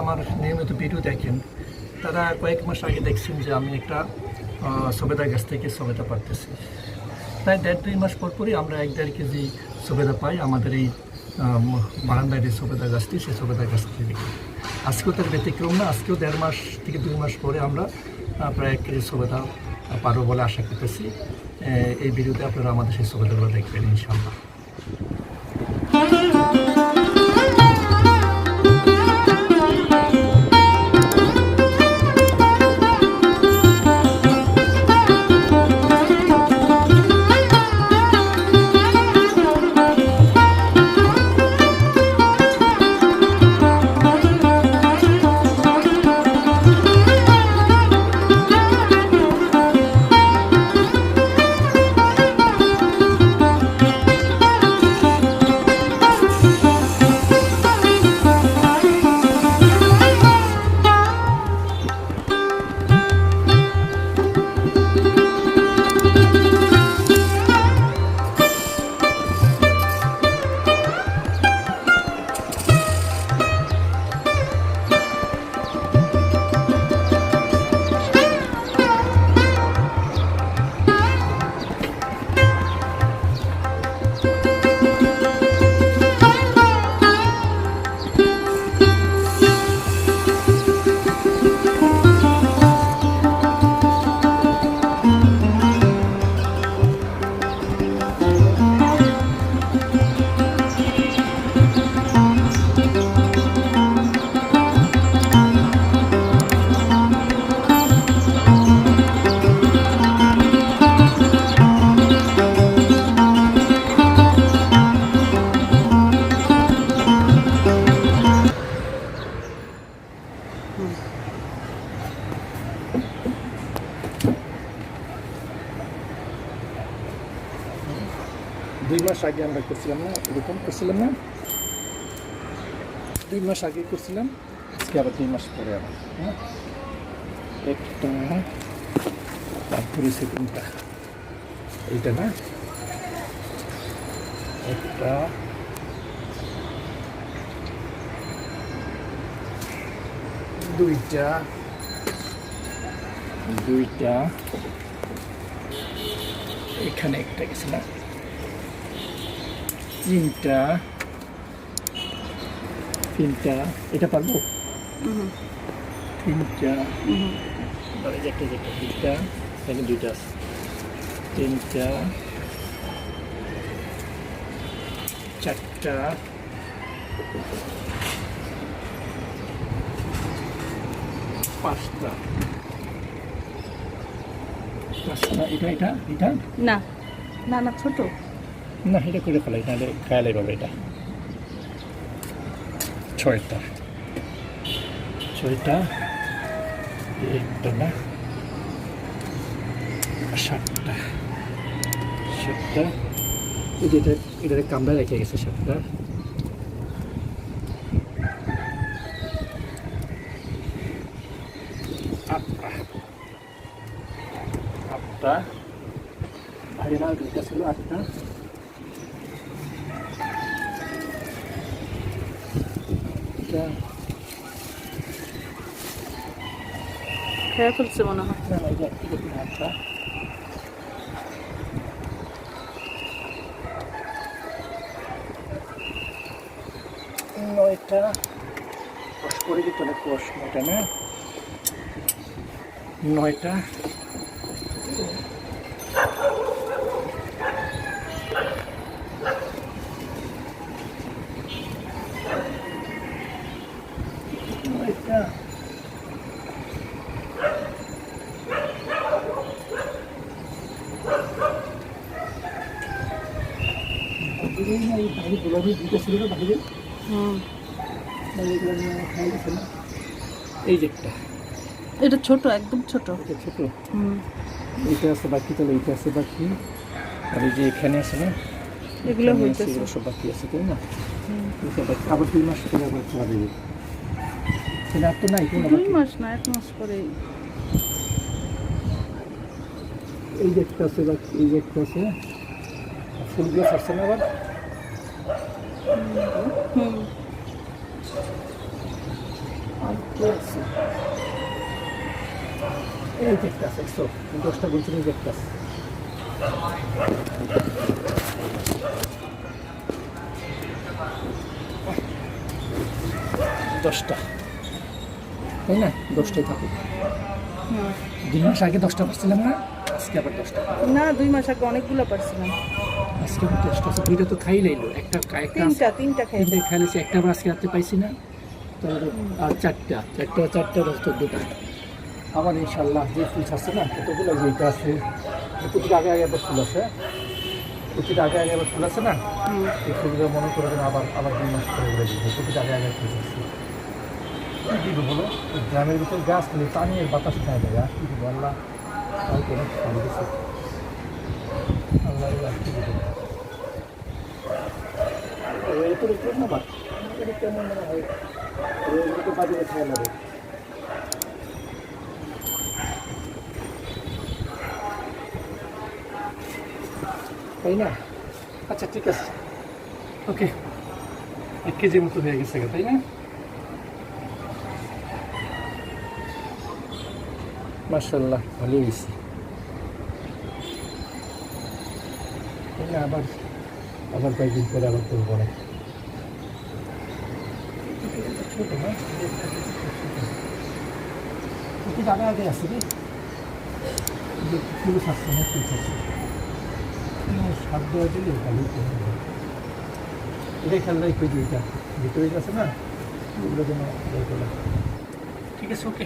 আমার নিয়মিত ভিডিও দেখেন তারা কয়েক মাস আগে দেখছেন যে আমি একটা সবেদা গাছ থেকে সবেদা পারতেছি। প্রায় 1.5-2 মাস পর পরই আমরা 1-1.5 কেজি সবেদা পাই আমাদের এই বারান্দায় যে সবেদা গাছটি, সেই সবেদা গাছ থেকে। আজকেও তার ব্যতিক্রম না, আজকেও 1.5 মাস থেকে 2 মাস পরে আমরা প্রায় 1 কেজি সবেদা পারবো বলে আশা করতেছি। এই ভিডিওতে আপনারা আমাদের সেই সবেদাগুলো দেখবেন ইনশাআল্লাহ। 2 মাস আগে আমরা করছিলাম না, এরকম করছিলাম না, 2 মাস আগে করছিলাম, আজকে আবার 2 মাস পরে আবার একটা, তারপরে সেকেন্ডটা এইটা না, একটা, দুইটা, এখানে একটা গেছে না, 3টা, এটা পারবো? 3টা, একটা 2টা, এখানে 2টা আছে, 3টা, 4টা, 5টা, এটা না না না ছোট না, এটা করে ফেলাই নাহলে খেয়ালাই পাবে। এটা 6টা, একটা না, 7টা, এটা কামড়া রেখে গেছে 7টা, 8টা, বাইরে না 2টা ছিল, 8টা, খেয়ে ফেলছে মনে হয়। 9টা, কষ করে দিতে অনেক কষ, 9টা না, 9টা, 9টা, 2টা ছিল না বাহিরে, এই যে একটা, এটা ছোট, একদম ছোট, এটা ছোট, এটা আছে বাকি, তাহলে এইটা আছে বাকি, আর এই যে এখানে আছে না, এগুলো হইতেছে সব বাকি আছে, তাই না? আবার 2 মাস পরে আবার খাওয়া দেবে, সেটা তো নাই, 2 মাস না 1 মাস পরে। এই যে একটা আছে বাকি, এই যে একটা আছে, ফুলগুলো ছাড়ছে না আবার, আর কে আছে? এই যে একটা আছে, 10টা বলছি না, একটা আছে। দশটা, তাই না? 10টাই থাকুক। হুম। 2 মাস আগে 10টা পাচ্ছিলাম না, আজকে আবার 10টা। না 2 মাস আগে অনেকগুলো পারছিলাম। আজকে আবার 10টা আছে। 2টা তো খাই লাইলো, একটা তিনটা খাই। তিনটে খাইলেছি, একটা আবার আজকে রাতে পাইছি না। তাহলে আর চারটা 14টা। আবার ইনশাল্লাহ যে ফুল আছে না, কতগুলো যে এটা আছে, প্রতিটা আগে আবার ফুল আছে, প্রতিটা আগে আবার ফুল আছে না, হুম। এই ফুলগুলো মনে করে যেন আবার 2 মাস করে ঘুরে দিব। প্রতিটা আগে ফুল আছে। কী দিব বলো, এই গ্রামের ভিতর গাছ খালি পানি আর বাতাস খায় দেয়। আর কী দিব আল্লাহ, আর কোনো ভালো কিছু আল্লাহ আর কী দিব। এটা তো না বাট এটা কেমন মনে হয়, এগুলোকে বাজারে খায় লাগে। তাই না? আচ্ছা ঠিক আছে, ওকে। 1 কেজির মতো হয়ে গেছে, তাই না? মাশাআল্লাহ, ভালোই হয়েছে, তাই না? আবার কয়েকদিন পরে আবার করবো না। ছোট না, একটু আগে আছে রে, ফুল থাকছে না, ফুল থাকছে, সাত দেওয়া দিলে ভালোই করবে। এটাই খেয়াল রাখবে যে এটা ভিতরে আছে না, ওগুলো যেন ঠিক আছে, ওকে।